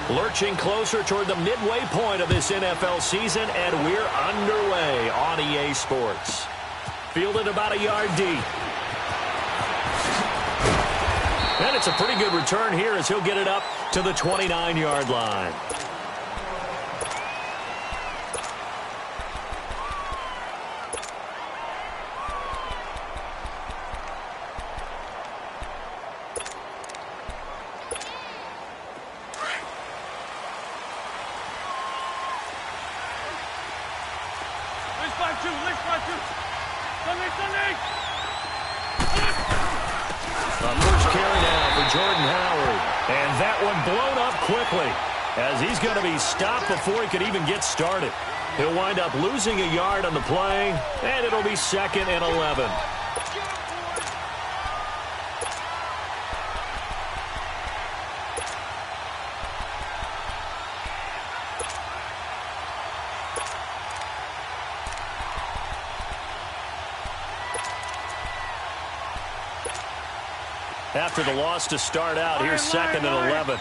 Lurching closer toward the midway point of this NFL season, and we're underway on EA Sports. Fielded about a yard deep. And it's a pretty good return here as he'll get it up to the 29-yard line. As he's going to be stopped before he could even get started. He'll wind up losing a yard on the play, and it'll be 2nd and 11. After the loss to start out, here's 2nd and 11.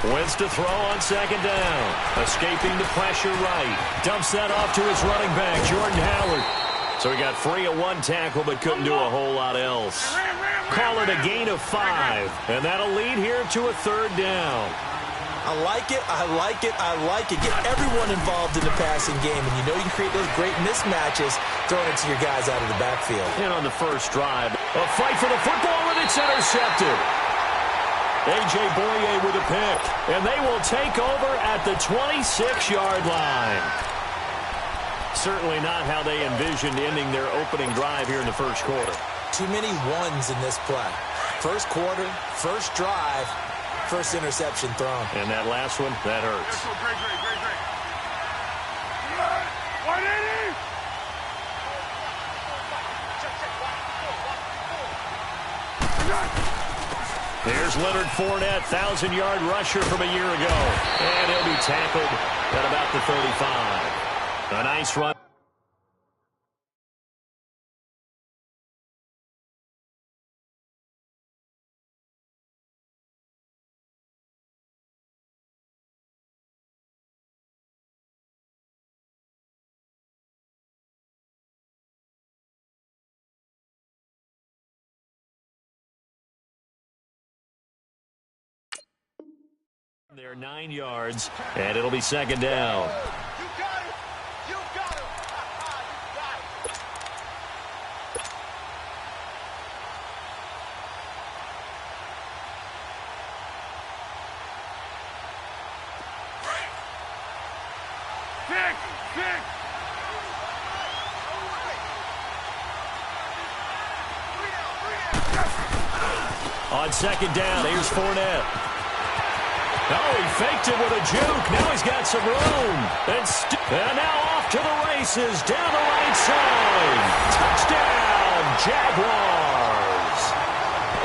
Wins to throw on 2nd down. Escaping the pressure right. Dumps that off to his running back, Jordan Howard. So he got free of 1 tackle but couldn't do a whole lot else. Call it a gain of 5. And that'll lead here to a 3rd down. I like it, I like it, I like it. Get everyone involved in the passing game, and you know you can create those great mismatches throwing it to your guys out of the backfield. And on the first drive, a fight for the football, and it's intercepted. A.J. Boye with a pick, and they will take over at the 26-yard line. Certainly not how they envisioned ending their opening drive here in the first quarter. Too many ones in this play. First quarter, first drive, first interception thrown. And that last one, that hurts. Here's Leonard Fournette, 1,000-yard rusher from a year ago. And he'll be tackled at about the 35. A nice run. They're 9 yards, and it'll be 2nd down. You got it. You got it. You got it. Kick. On 2nd down, here's Fournette. Oh, he faked it with a juke. Now he's got some room. And now off to the races down the right side. Touchdown, Jaguars.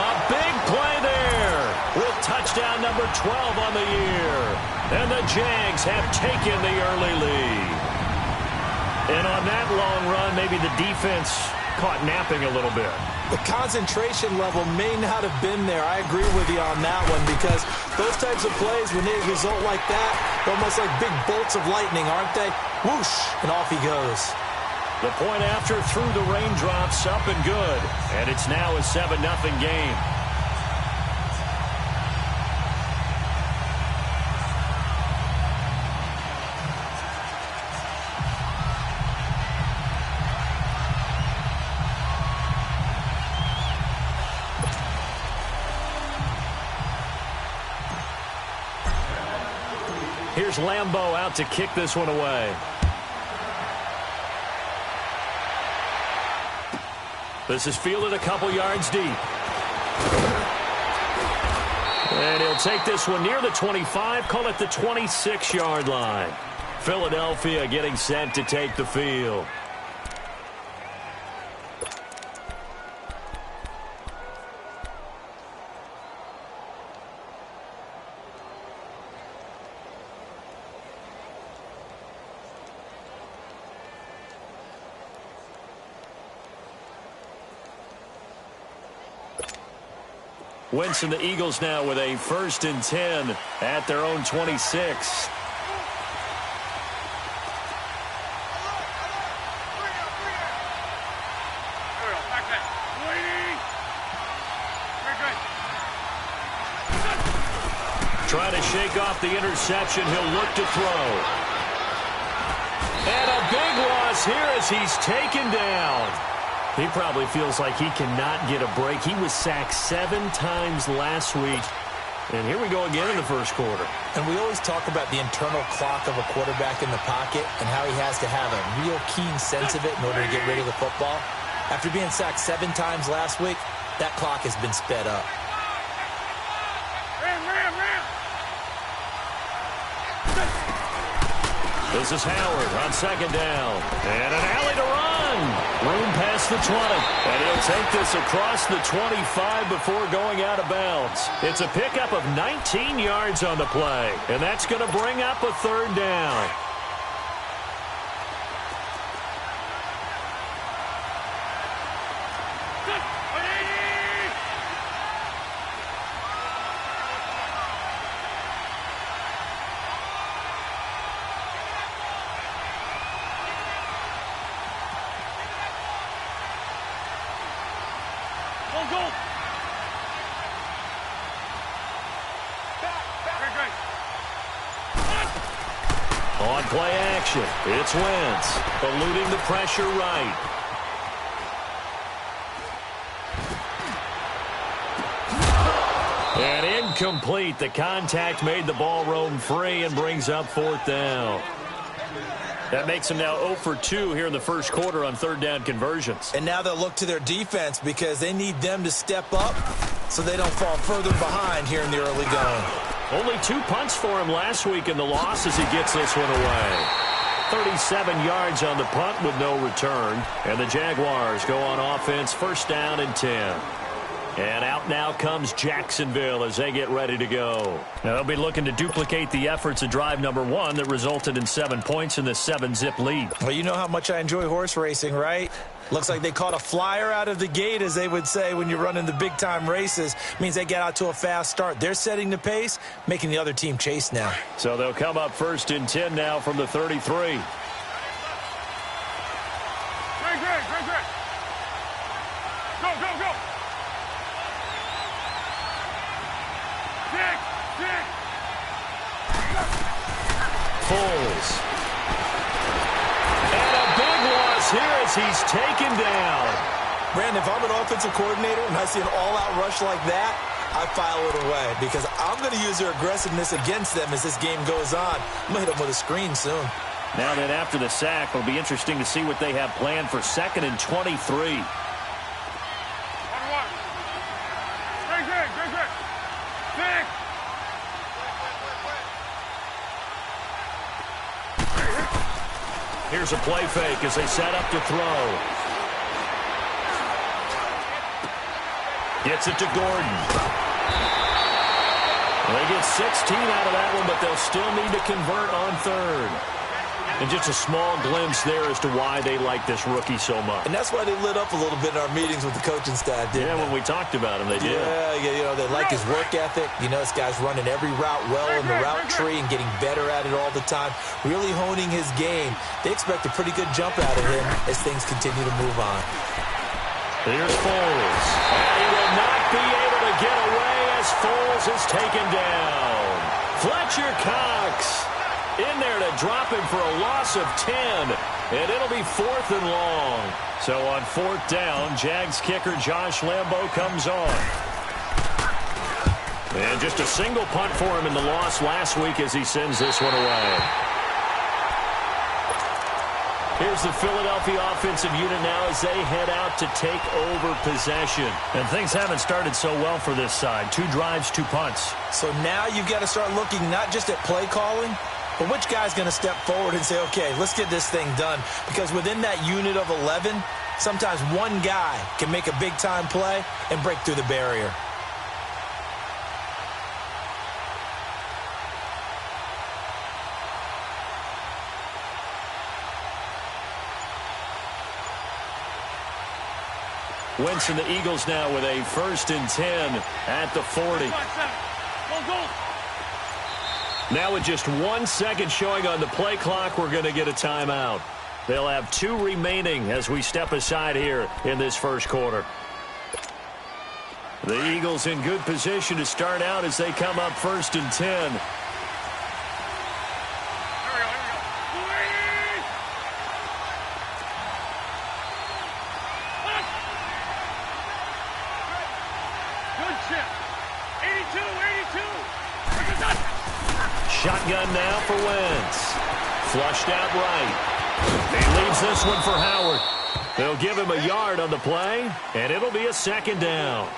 A big play there with touchdown number 12 on the year. And the Jags have taken the early lead. And on that long run, maybe the defense caught napping a little bit. The concentration level may not have been there. I agree with you on that one, because those types of plays, when they result like that, they're almost like big bolts of lightning, aren't they? Whoosh, and off he goes. The point after through the raindrops, up and good. And it's now a 7-0 game. Here's Lambeau out to kick this one away. This is fielded a couple yards deep. And he'll take this one near the 25, call it the 26-yard line. Philadelphia getting set to take the field. Wentz and the Eagles now with a 1st and 10 at their own 26. Trying to shake off the interception. He'll look to throw. And a big loss here as he's taken down. He probably feels like he cannot get a break. He was sacked 7 times last week. And here we go again in the first quarter. And we always talk about the internal clock of a quarterback in the pocket and how he has to have a real keen sense of it in order to get rid of the football. After being sacked 7 times last week, that clock has been sped up. This is Howard on 2nd down. And an alley to run. Room past the 20. And he'll take this across the 25 before going out of bounds. It's a pickup of 19 yards on the play. And that's going to bring up a 3rd down. On play action, it's Wentz, eluding the pressure right. And incomplete. The contact made the ball roam free and brings up 4th down. That makes him now 0 for 2 here in the first quarter on 3rd down conversions. And now they'll look to their defense because they need them to step up so they don't fall further behind here in the early going. Only 2 punts for him last week in the loss as he gets this one away. 37 yards on the punt with no return. And the Jaguars go on offense, 1st down and 10. And out now comes Jacksonville as they get ready to go. Now they'll be looking to duplicate the efforts of drive number 1 that resulted in 7 points in this 7-zip lead. Well, you know how much I enjoy horse racing, right? Looks like they caught a flyer out of the gate, as they would say when you're running the big-time races. Means they get out to a fast start. They're setting the pace, making the other team chase now. So they'll come up 1st and 10 now from the 33. Great. Go. Dick. Foles. And a big loss here as he's taken down. Brandon, if I'm an offensive coordinator and I see an all-out rush like that, I file it away because I'm going to use their aggressiveness against them as this game goes on. I'm going to hit them with a screen soon. Now that after the sack, it'll be interesting to see what they have planned for 2nd and 23. Here's a play fake as they set up to throw. Gets it to Gordon. They get 16 out of that one, but they'll still need to convert on 3rd. And just a small glimpse there as to why they like this rookie so much. And that's why they lit up a little bit in our meetings with the coaching staff, didn't they? Yeah, when we talked about him, they did. Yeah, they like his work ethic. You know, this guy's running every route well in the route tree and getting better at it all the time, really honing his game. They expect a pretty good jump out of him as things continue to move on. Here's Foles. And he will not be able to get away as Foles is taken down. Fletcher Cox in there to drop him for a loss of 10. And it'll be 4th and long. So on 4th down, Jags kicker Josh Lambo comes on. And just a single punt for him in the loss last week as he sends this one away. Here's the Philadelphia offensive unit now as they head out to take over possession. And things haven't started so well for this side. 2 drives, 2 punts. So now you've got to start looking not just at play calling, but which guy's going to step forward and say, okay, let's get this thing done. Because within that unit of 11, sometimes one guy can make a big-time play and break through the barrier. Wentz and the Eagles now with a 1st and 10 at the 40. Now with just 1 second showing on the play clock, we're going to get a timeout. They'll have 2 remaining as we step aside here in this first quarter. The Eagles in good position to start out as they come up 1st and 10. Shotgun now for Wentz. Flushed out right. He leaves this one for Howard. They'll give him a yard on the play, and it'll be a 2nd down.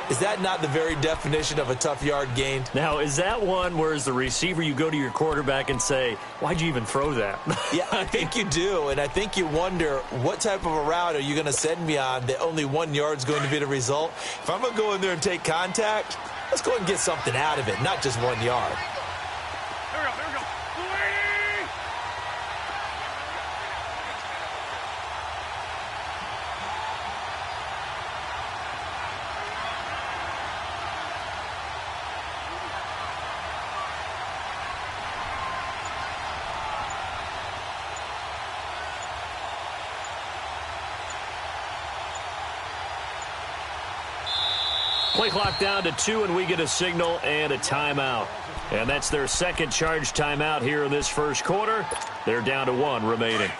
Is that not the very definition of a tough yard gained? Now, is that one where as the receiver you go to your quarterback and say, why'd you even throw that? Yeah, I think you do, and I think you wonder what type of a route are you going to send me on that only 1 yard's going to be the result? If I'm going to go in there and take contact, let's go and get something out of it, not just 1 yard. Play clock down to 2, and we get a signal and a timeout. And that's their 2nd charge timeout here in this first quarter. They're down to 1 remaining.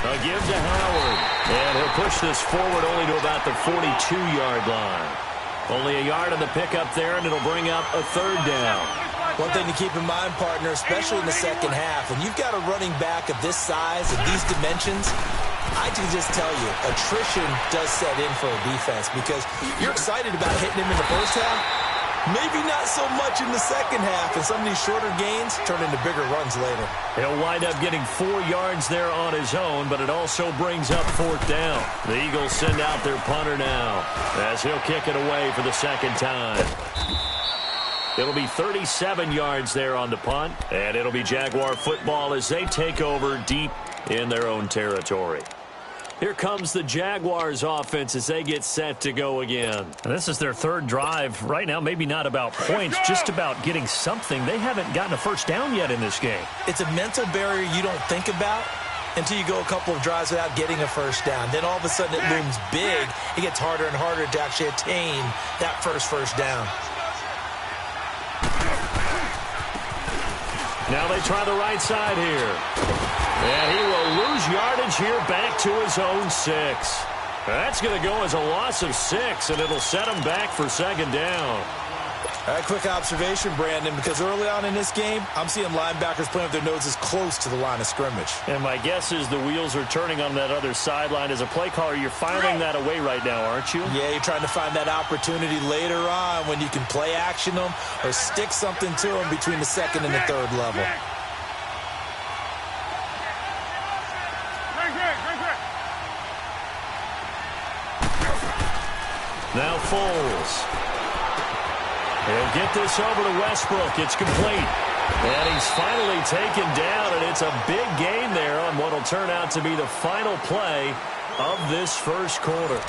A give to Howard. And he'll push this forward only to about the 42-yard line. Only a yard on the pickup there, and it'll bring up a 3rd down. One thing to keep in mind, partner, especially in the second half, when you've got a running back of this size and these dimensions, I can just tell you, attrition does set in for a defense because you're excited about hitting him in the first half. Maybe not so much in the second half, and some of these shorter gains turn into bigger runs later. He'll wind up getting 4 yards there on his own, but it also brings up 4th down. The Eagles send out their punter now as he'll kick it away for the 2nd time. It'll be 37 yards there on the punt, and it'll be Jaguar football as they take over deep in their own territory. Here comes the Jaguars offense as they get set to go again. This is their 3rd drive. Right now, maybe not about points, just about getting something. They haven't gotten a 1st down yet in this game. It's a mental barrier you don't think about until you go a couple of drives without getting a 1st down. Then all of a sudden it looms big. It gets harder and harder to actually attain that first down. Now they try the right side here. And he will lose yardage here back to his own 6. That's going to go as a loss of 6, and it'll set him back for 2nd down. A quick observation, Brandon, because early on in this game, I'm seeing linebackers playing with their noses close to the line of scrimmage. And my guess is the wheels are turning on that other sideline. As a play caller, you're filing that away right now, aren't you? Yeah, you're trying to find that opportunity later on when you can play action them or stick something to them between the 2nd and the 3rd level. Now Foles. He'll get this over to Westbrook. It's complete. And he's finally taken down, and it's a big gain there on what will turn out to be the final play of this first quarter.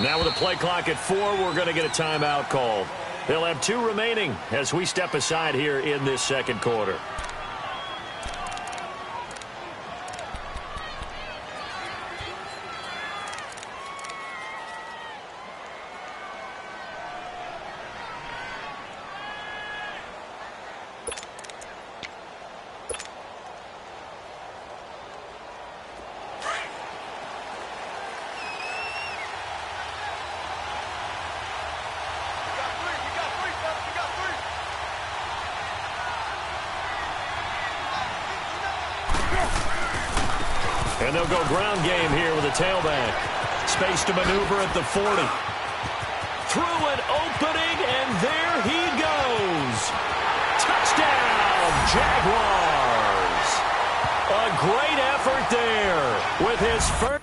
Now with a play clock at 4, we're going to get a timeout called. They'll have 2 remaining as we step aside here in this second quarter. And they'll go ground game here with a tailback. Space to maneuver at the 40. Through an opening, and there he goes. Touchdown, Jaguars. A great effort there with his first.